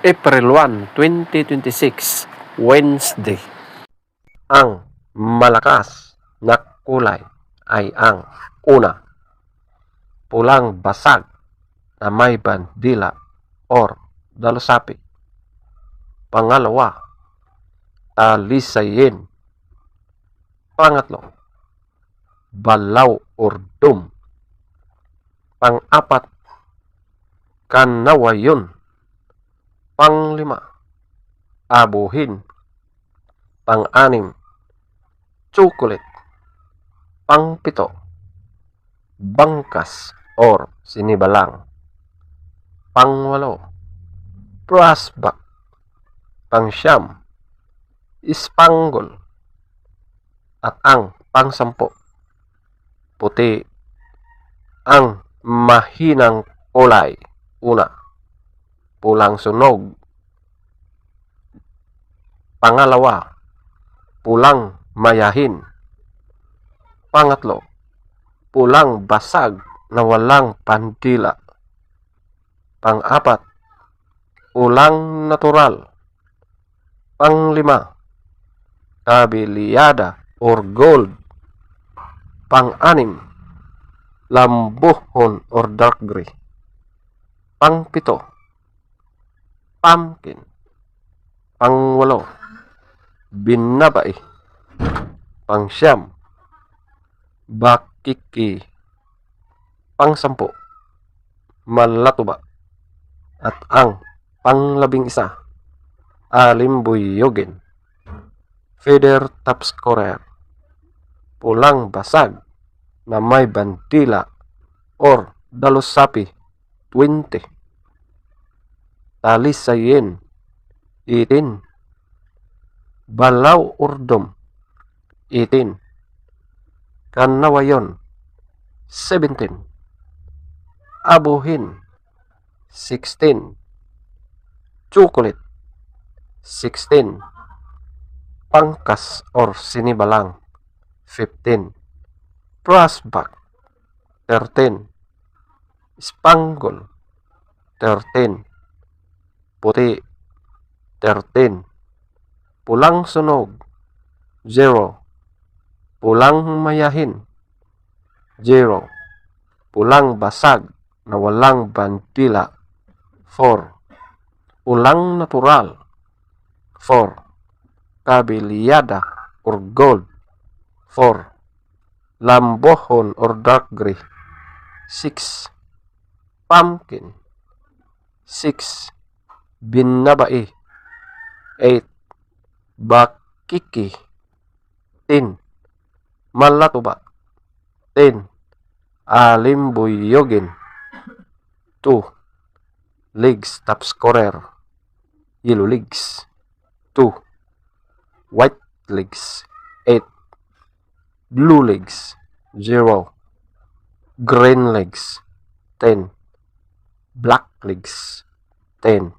April 1, 2026, Wednesday. Ang malakas na kulay ay ang una, pulang basag na may bandila or dalusapi. Pangalawa, talisayin. Pangatlo, balaw or dum. Pang-apat, kanawayon. Panglima, abuhin. Pang-anim, chocolate. Pang-pito, bangkas or sinibalang. Pang-walo, brassback. Pang-siyam, spangle. At ang pang-sampo, puti. Ang mahinang kulay, una, pulang sunog. Pangalawa, pulang mayahin. Pangatlo, pulang basag na walang pandila. Pang-apat, pulang natural. Panglima, kabiliyada or gold. Pang-anim, lambuhon or dark gray. Pang-pito, pumpkin. Pang-walo, binabai. Pang-siyam, bakiki. Pang-sampu, malatuba. At ang pang-labing-isa, alimbuyogin. Feather top scorer, pulang basag na may bandila or dalusapi, 20. Talisayin, 18. Balaw or dum, 18. Kanawayon, 17. Abuhin, 16. Chocolate, 16. Pangkas or sinibalang, 15. Brassback, 13. Spangle, 13. Puti, 13. Pulang sunog, 0. Pulang mayahin, 0. Pulang basag na walang bandila, 4. Pulang natural, 4. Kabiliyada or gold, 4. Lambohon or dark gray, 6. Pumpkin, 6. Binabai, 8. Bakiki, 10. Malatuba, 10. Alimbuyogin, 2. Legs top scorer, yellow legs, 2. White legs, 8. Blue legs, 0. Green legs, 10. Black legs, 10.